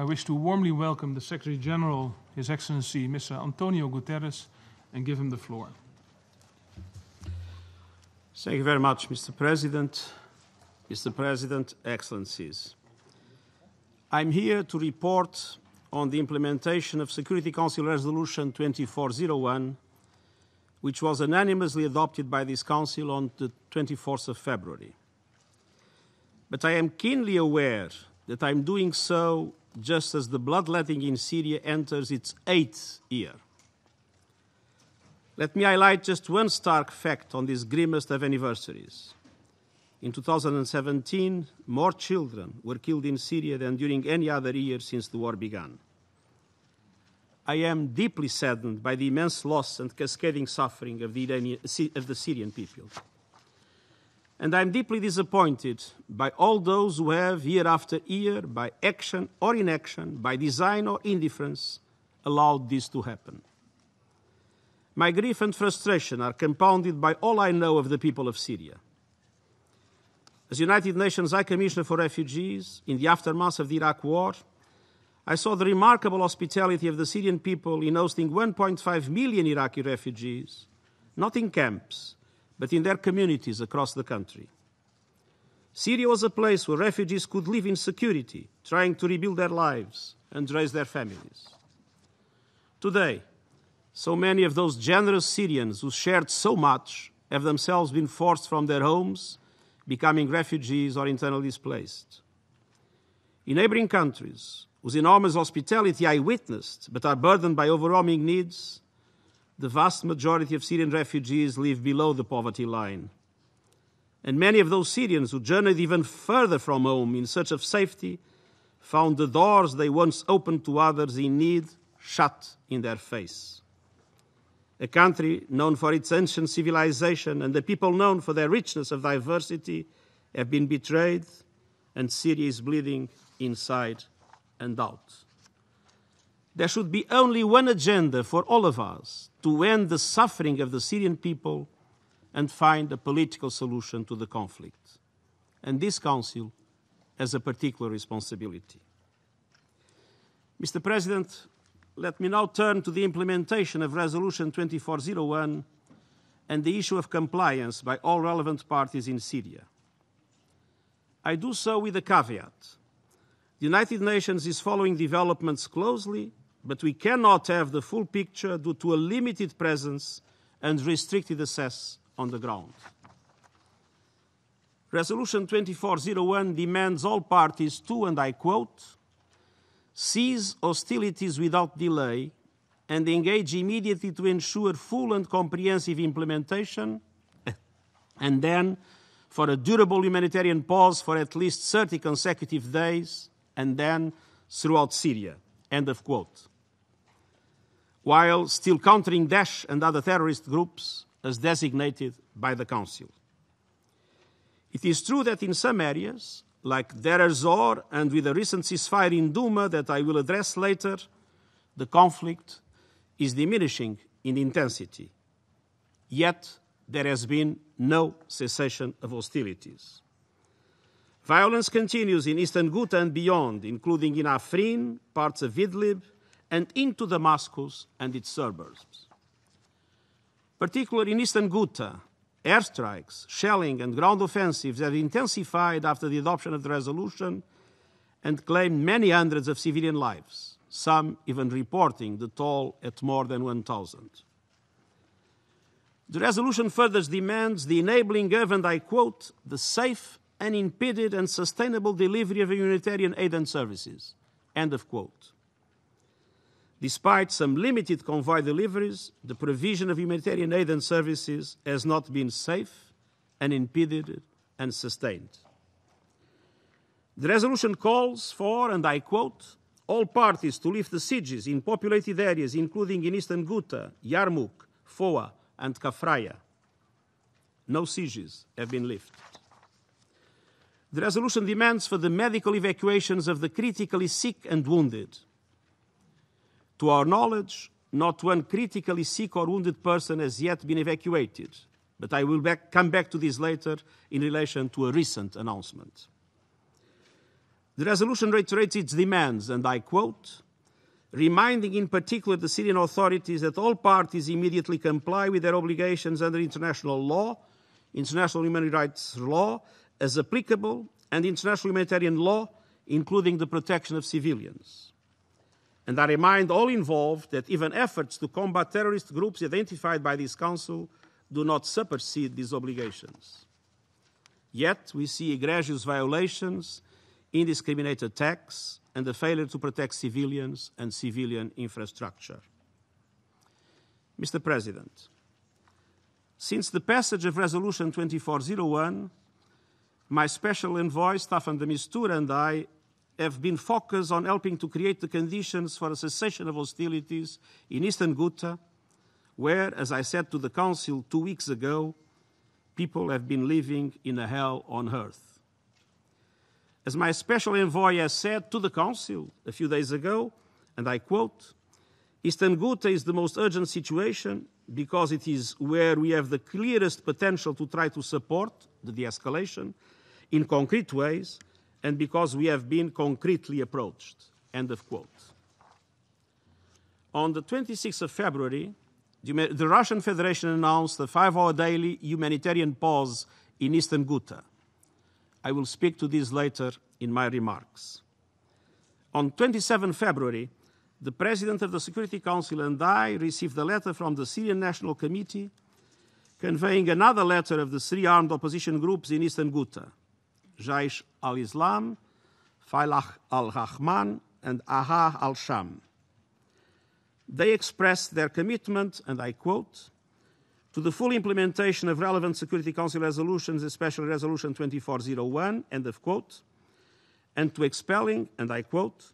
I wish to warmly welcome the Secretary General, His Excellency Mr. António Guterres, and give him the floor. Thank you very much, Mr. President. Mr. President, Excellencies. I'm here to report on the implementation of Security Council Resolution 2401, which was unanimously adopted by this Council on the 24th of February. But I am keenly aware that I'm doing so just as the bloodletting in Syria enters its 8th year. Let me highlight just one stark fact on this grimmest of anniversaries. In 2017, more children were killed in Syria than during any other year since the war began. I am deeply saddened by the immense loss and cascading suffering of the Syrian people. And I'm deeply disappointed by all those who have, year after year, by action or inaction, by design or indifference, allowed this to happen. My grief and frustration are compounded by all I know of the people of Syria. As United Nations High Commissioner for Refugees, in the aftermath of the Iraq War, I saw the remarkable hospitality of the Syrian people in hosting 1.5 million Iraqi refugees, not in camps, but in their communities across the country. Syria was a place where refugees could live in security, trying to rebuild their lives and raise their families. Today, so many of those generous Syrians who shared so much have themselves been forced from their homes, becoming refugees or internally displaced. In neighboring countries, whose enormous hospitality I witnessed, but are burdened by overwhelming needs, the vast majority of Syrian refugees live below the poverty line. And many of those Syrians who journeyed even further from home in search of safety found the doors they once opened to others in need shut in their face. A country known for its ancient civilization and the people known for their richness of diversity have been betrayed, and Syria is bleeding inside and out. There should be only one agenda for all of us: to end the suffering of the Syrian people and find a political solution to the conflict. And this Council has a particular responsibility. Mr. President, let me now turn to the implementation of Resolution 2401 and the issue of compliance by all relevant parties in Syria. I do so with a caveat. The United Nations is following developments closely, but we cannot have the full picture due to a limited presence and restricted access on the ground. Resolution 2401 demands all parties to, and I quote, cease hostilities without delay and engage immediately to ensure full and comprehensive implementation, and then for a durable humanitarian pause for at least 30 consecutive days, and then throughout Syria, end of quote. While still countering Daesh and other terrorist groups as designated by the Council. It is true that in some areas, like Deir ez-Zor and with the recent ceasefire in Douma that I will address later, the conflict is diminishing in intensity. Yet, there has been no cessation of hostilities. Violence continues in Eastern Ghouta and beyond, including in Afrin, parts of Idlib, and into Damascus and its suburbs. Particularly in Eastern Ghouta, airstrikes, shelling, and ground offensives have intensified after the adoption of the resolution and claimed many hundreds of civilian lives, some even reporting the toll at more than 1,000. The resolution further demands the enabling of, and I quote, the safe, unimpeded, and sustainable delivery of humanitarian aid and services, end of quote. Despite some limited convoy deliveries, the provision of humanitarian aid and services has not been safe, unimpeded, and sustained. The resolution calls for, and I quote, all parties to lift the sieges in populated areas, including in Eastern Ghouta, Yarmouk, Foa, and Kefriya. No sieges have been lifted. The resolution demands for the medical evacuations of the critically sick and wounded. To our knowledge, not one critically sick or wounded person has yet been evacuated, but I will come back to this later in relation to a recent announcement. The resolution reiterates its demands, and I quote, reminding in particular the Syrian authorities that all parties immediately comply with their obligations under international law, international human rights law, as applicable, and international humanitarian law, including the protection of civilians. And I remind all involved that even efforts to combat terrorist groups identified by this Council do not supersede these obligations. Yet we see egregious violations, indiscriminate attacks, and the failure to protect civilians and civilian infrastructure. Mr. President, since the passage of Resolution 2401, my special envoy, Staffan de Mistura, and I have been focused on helping to create the conditions for a cessation of hostilities in Eastern Ghouta, where, as I said to the Council 2 weeks ago, people have been living in a hell on earth. As my special envoy has said to the Council a few days ago, and I quote, Eastern Ghouta is the most urgent situation because it is where we have the clearest potential to try to support the de-escalation in concrete ways, and because we have been concretely approached. End of quote. On the 26th of February, the Russian Federation announced a 5-hour daily humanitarian pause in Eastern Ghouta. I will speak to this later in my remarks. On 27 February, the President of the Security Council and I received a letter from the Syrian National Committee conveying another letter of the 3 armed opposition groups in Eastern Ghouta, Jaish al-Islam, Falah al-Rahman, and Aha al-Sham. They expressed their commitment, and I quote, to the full implementation of relevant Security Council resolutions, especially Resolution 2401, end of quote, and to expelling, and I quote,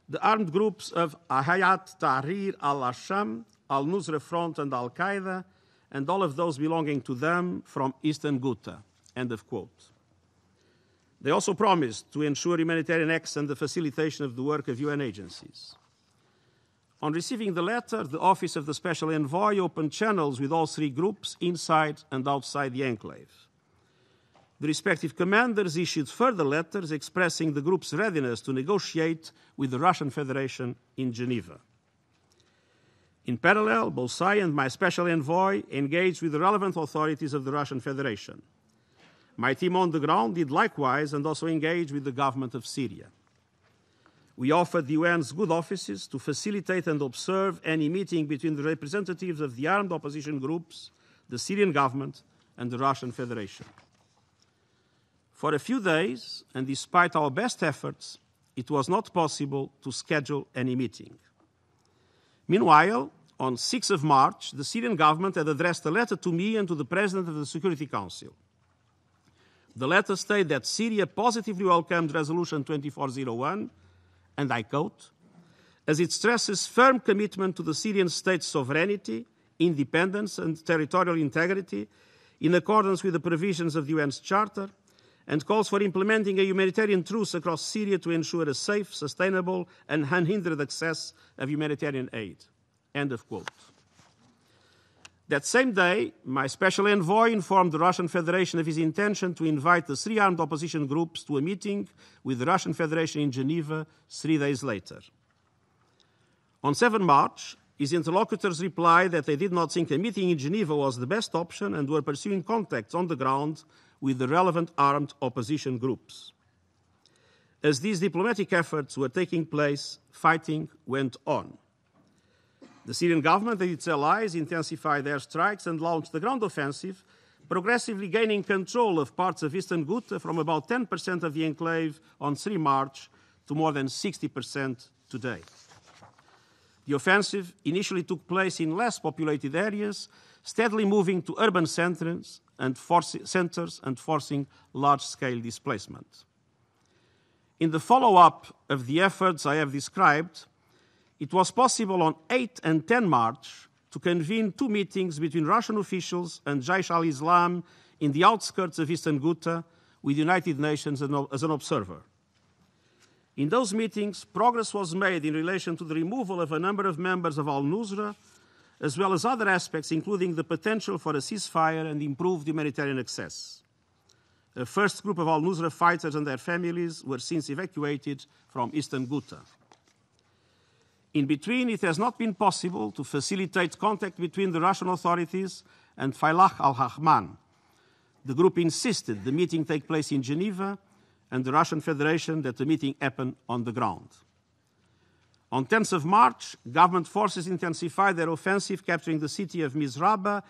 the armed groups of Hayat Tahrir al-Asham, Al-Nusra Front, and Al-Qaeda, and all of those belonging to them from Eastern Ghouta, end of quote. They also promised to ensure humanitarian access and the facilitation of the work of UN agencies. On receiving the letter, the Office of the Special Envoy opened channels with all 3 groups inside and outside the enclave. The respective commanders issued further letters expressing the group's readiness to negotiate with the Russian Federation in Geneva. In parallel, both I and my Special Envoy engaged with the relevant authorities of the Russian Federation. My team on the ground did likewise and also engaged with the government of Syria. We offered the UN's good offices to facilitate and observe any meeting between the representatives of the armed opposition groups, the Syrian government, and the Russian Federation. For a few days, and despite our best efforts, it was not possible to schedule any meeting. Meanwhile, on 6th of March, the Syrian government had addressed a letter to me and to the President of the Security Council. The letter stated that Syria positively welcomed Resolution 2401, and I quote, as it stresses firm commitment to the Syrian state's sovereignty, independence, and territorial integrity in accordance with the provisions of the UN's Charter, and calls for implementing a humanitarian truce across Syria to ensure a safe, sustainable, and unhindered access of humanitarian aid. End of quote. That same day, my special envoy informed the Russian Federation of his intention to invite the 3 armed opposition groups to a meeting with the Russian Federation in Geneva 3 days later. On 7 March, his interlocutors replied that they did not think a meeting in Geneva was the best option and were pursuing contacts on the ground with the relevant armed opposition groups. As these diplomatic efforts were taking place, fighting went on. The Syrian government and its allies intensified their strikes and launched the ground offensive, progressively gaining control of parts of Eastern Ghouta from about 10% of the enclave on 3 March to more than 60% today. The offensive initially took place in less populated areas, steadily moving to urban centers and forcing large-scale displacement. In the follow-up of the efforts I have described, it was possible on 8 and 10 March to convene 2 meetings between Russian officials and Jaish al-Islam in the outskirts of Eastern Ghouta with the United Nations as an observer. In those meetings, progress was made in relation to the removal of a number of members of al-Nusra, as well as other aspects, including the potential for a ceasefire and improved humanitarian access. A first group of al-Nusra fighters and their families were since evacuated from Eastern Ghouta. In between, it has not been possible to facilitate contact between the Russian authorities and Failah al-Rahman. The group insisted the meeting take place in Geneva, and the Russian Federation that the meeting happen on the ground. On 10th of March, government forces intensified their offensive, capturing the city of Mizraba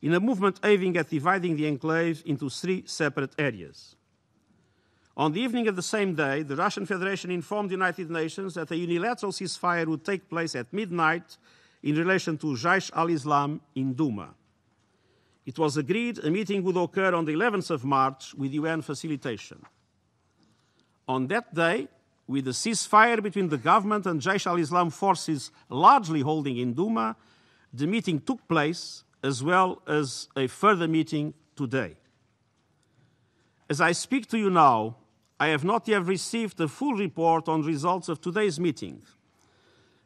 in a movement aiming at dividing the enclave into 3 separate areas. On the evening of the same day, the Russian Federation informed the United Nations that a unilateral ceasefire would take place at midnight in relation to Jaish al-Islam in Douma. It was agreed a meeting would occur on the 11th of March with UN facilitation. On that day, with the ceasefire between the government and Jaish al-Islam forces largely holding in Douma, the meeting took place, as well as a further meeting today. As I speak to you now, I have not yet received a full report on results of today's meeting,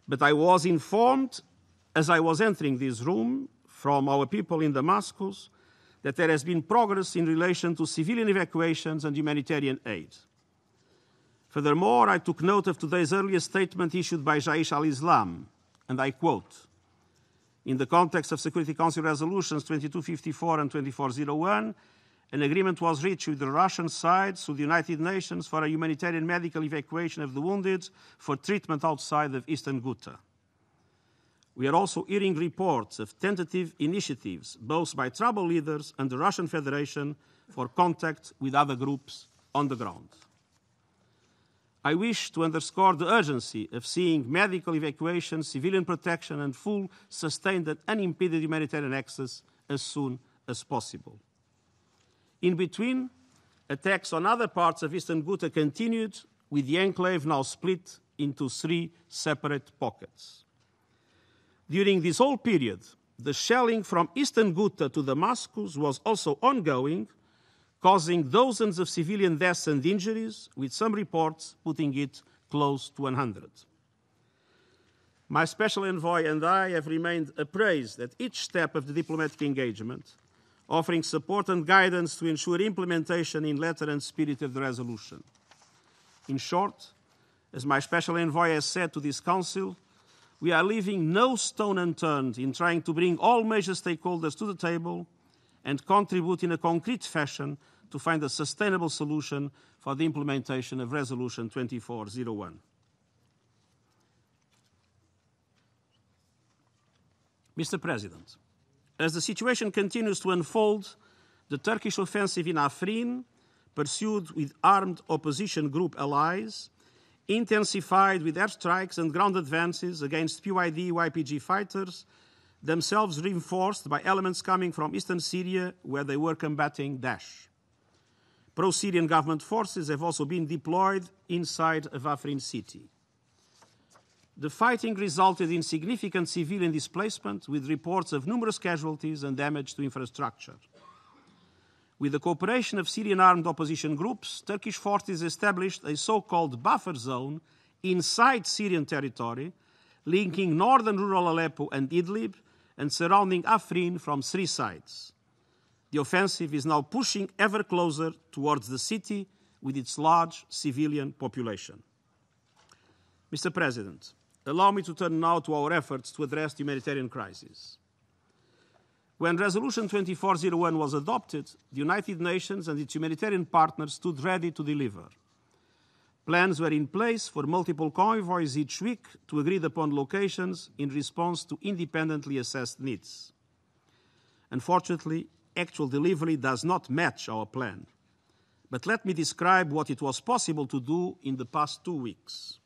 but I was informed as I was entering this room from our people in Damascus that there has been progress in relation to civilian evacuations and humanitarian aid. Furthermore, I took note of today's earlier statement issued by Jaish al-Islam, and I quote, "In the context of Security Council resolutions 2254 and 2401, an agreement was reached with the Russian side through the United Nations for a humanitarian medical evacuation of the wounded for treatment outside of Eastern Ghouta. We are also hearing reports of tentative initiatives, both by tribal leaders and the Russian Federation, for contact with other groups on the ground. I wish to underscore the urgency of seeing medical evacuation, civilian protection, and full, sustained and unimpeded humanitarian access as soon as possible. In between, attacks on other parts of Eastern Ghouta continued, with the enclave now split into 3 separate pockets. During this whole period, the shelling from Eastern Ghouta to Damascus was also ongoing, causing dozens of civilian deaths and injuries, with some reports putting it close to 100. My special envoy and I have remained appraised at each step of the diplomatic engagement, offering support and guidance to ensure implementation in letter and spirit of the resolution. In short, as my special envoy has said to this Council, we are leaving no stone unturned in trying to bring all major stakeholders to the table and contribute in a concrete fashion to find a sustainable solution for the implementation of Resolution 2401. Mr. President, as the situation continues to unfold, the Turkish offensive in Afrin, pursued with armed opposition group allies, intensified with airstrikes and ground advances against PYD-YPG fighters, themselves reinforced by elements coming from eastern Syria, where they were combating Daesh. Pro-Syrian government forces have also been deployed inside of Afrin city. The fighting resulted in significant civilian displacement, with reports of numerous casualties and damage to infrastructure. With the cooperation of Syrian armed opposition groups, Turkish forces established a so-called buffer zone inside Syrian territory, linking northern rural Aleppo and Idlib and surrounding Afrin from 3 sides. The offensive is now pushing ever closer towards the city with its large civilian population. Mr. President, allow me to turn now to our efforts to address the humanitarian crisis. When Resolution 2401 was adopted, the United Nations and its humanitarian partners stood ready to deliver. Plans were in place for multiple convoys each week to agreed-upon locations in response to independently assessed needs. Unfortunately, actual delivery does not match our plan. But let me describe what it was possible to do in the past 2 weeks.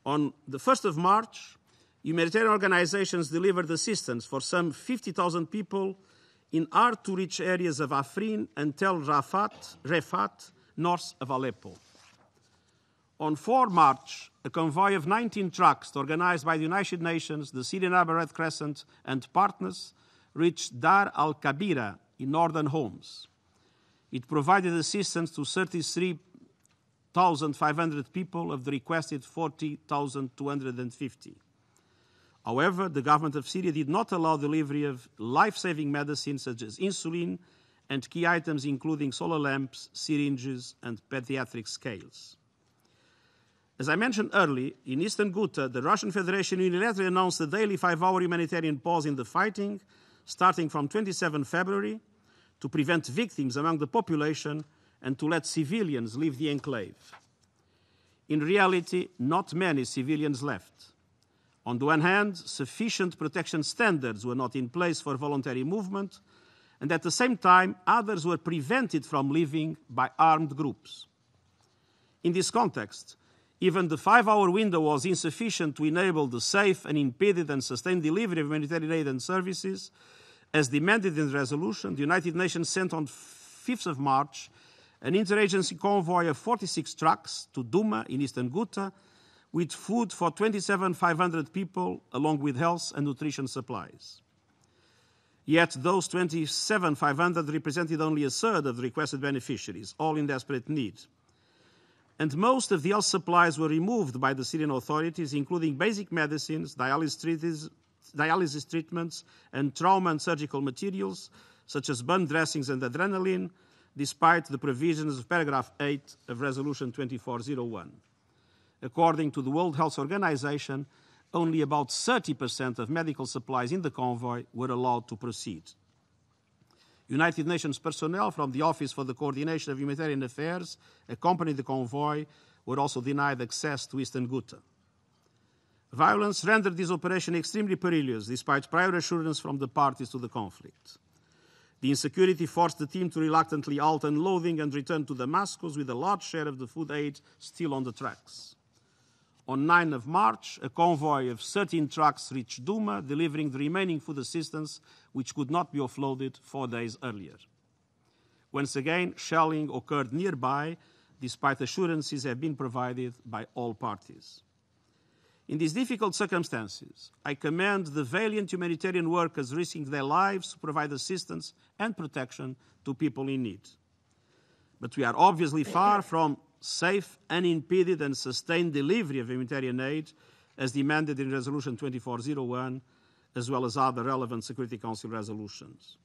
On the 1st of March, humanitarian organizations delivered assistance for some 50,000 people in hard-to-reach areas of Afrin and Tel Rafat, north of Aleppo. On 4 March, a convoy of 19 trucks organized by the United Nations, the Syrian Arab Red Crescent, and partners reached Dar al-Kabira in northern Homs. It provided assistance to 33,500 people of the requested 40,250. However, the government of Syria did not allow delivery of life-saving medicines such as insulin and key items including solar lamps, syringes, and pediatric scales. As I mentioned earlier, in Eastern Ghouta, the Russian Federation unilaterally announced a daily 5-hour humanitarian pause in the fighting, starting from 27 February, to prevent victims among the population and to let civilians leave the enclave. In reality, not many civilians left. On the one hand, sufficient protection standards were not in place for voluntary movement, and at the same time, others were prevented from leaving by armed groups. In this context, even the 5-hour window was insufficient to enable the safe, unimpeded, and sustained delivery of humanitarian aid and services. As demanded in the resolution, the United Nations sent on 5th of March an interagency convoy of 46 trucks to Duma in Eastern Ghouta with food for 27,500 people, along with health and nutrition supplies. Yet those 27,500 represented only a third of the requested beneficiaries, all in desperate need. And most of the health supplies were removed by the Syrian authorities, including basic medicines, dialysis treatments, and trauma and surgical materials, such as burn dressings and adrenaline, despite the provisions of paragraph 8 of Resolution 2401. According to the World Health Organization, only about 30% of medical supplies in the convoy were allowed to proceed. United Nations personnel from the Office for the Coordination of Humanitarian Affairs accompanied the convoy, were also denied access to Eastern Ghouta. Violence rendered this operation extremely perilous, despite prior assurance from the parties to the conflict. The insecurity forced the team to reluctantly halt unloading and return to Damascus with a large share of the food aid still on the tracks. On 9 of March, a convoy of 13 trucks reached Duma, delivering the remaining food assistance, which could not be offloaded 4 days earlier. Once again, shelling occurred nearby, despite assurances have been provided by all parties. In these difficult circumstances, I commend the valiant humanitarian workers risking their lives to provide assistance and protection to people in need. But we are obviously far from safe, unimpeded, and sustained delivery of humanitarian aid, as demanded in Resolution 2401, as well as other relevant Security Council resolutions.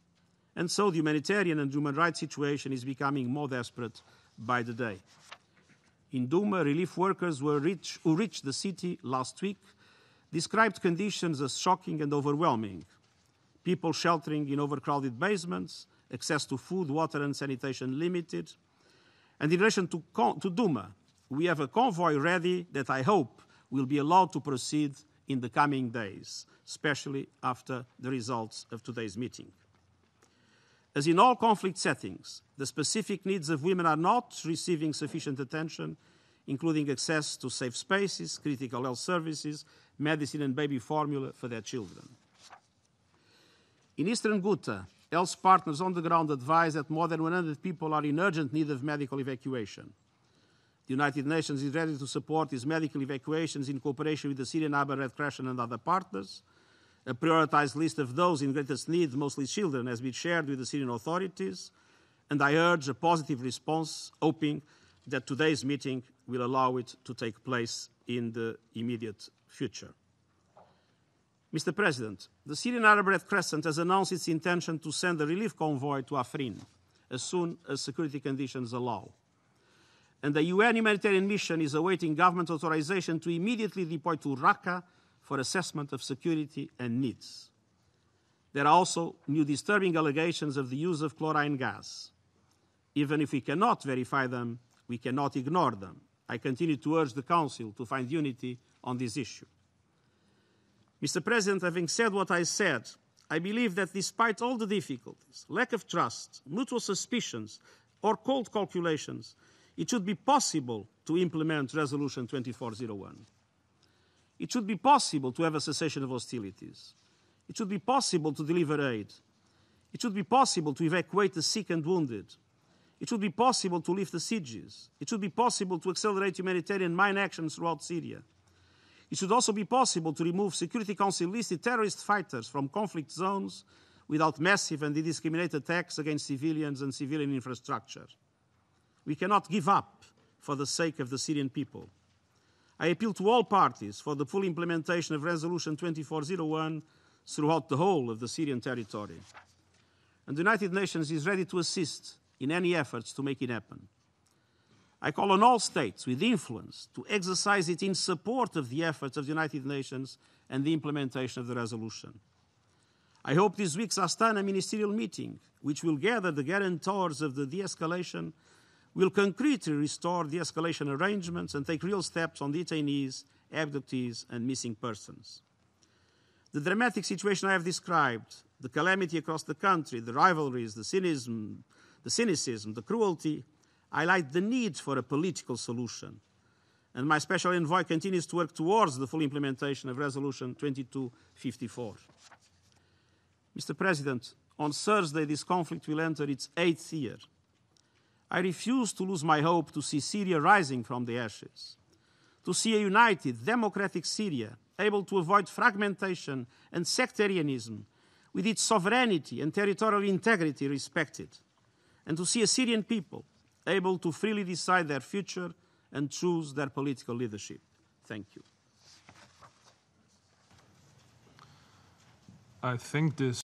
And so the humanitarian and human rights situation is becoming more desperate by the day. In Duma, relief workers who reached the city last week described conditions as shocking and overwhelming. People sheltering in overcrowded basements, access to food, water, and sanitation limited. And in relation to Duma, we have a convoy ready that I hope will be allowed to proceed in the coming days, especially after the results of today's meeting. As in all conflict settings, the specific needs of women are not receiving sufficient attention, including access to safe spaces, critical health services, medicine and baby formula for their children. In Eastern Ghouta, health partners on the ground advise that more than 100 people are in urgent need of medical evacuation. The United Nations is ready to support these medical evacuations in cooperation with the Syrian Arab Red Crescent and other partners. A prioritized list of those in greatest need, mostly children, has been shared with the Syrian authorities, and I urge a positive response, hoping that today's meeting will allow it to take place in the immediate future. Mr. President, the Syrian Arab Red Crescent has announced its intention to send a relief convoy to Afrin as soon as security conditions allow. And the UN humanitarian mission is awaiting government authorization to immediately deploy to Raqqa for assessment of security and needs. There are also new disturbing allegations of the use of chlorine gas. Even if we cannot verify them, we cannot ignore them. I continue to urge the Council to find unity on this issue. Mr. President, having said what I said, I believe that despite all the difficulties, lack of trust, mutual suspicions, or cold calculations, it should be possible to implement Resolution 2401. It should be possible to have a cessation of hostilities. It should be possible to deliver aid. It should be possible to evacuate the sick and wounded. It should be possible to lift the sieges. It should be possible to accelerate humanitarian mine actions throughout Syria. It should also be possible to remove Security Council listed terrorist fighters from conflict zones without massive and indiscriminate attacks against civilians and civilian infrastructure. We cannot give up for the sake of the Syrian people. I appeal to all parties for the full implementation of Resolution 2401 throughout the whole of the Syrian territory. and the United Nations is ready to assist in any efforts to make it happen. I call on all states with influence to exercise it in support of the efforts of the United Nations and the implementation of the resolution. I hope this week's Astana ministerial meeting, which will gather the guarantors of the de-escalation, will concretely restore de-escalation arrangements and take real steps on detainees, abductees, and missing persons. The dramatic situation I have described, the calamity across the country, the rivalries, the cynicism, the cruelty, highlight the need for a political solution. And my special envoy continues to work towards the full implementation of Resolution 2254. Mr. President, on Thursday this conflict will enter its 8th year. I refuse to lose my hope to see Syria rising from the ashes, to see a united, democratic Syria able to avoid fragmentation and sectarianism, with its sovereignty and territorial integrity respected, and to see a Syrian people able to freely decide their future and choose their political leadership. Thank you. I think this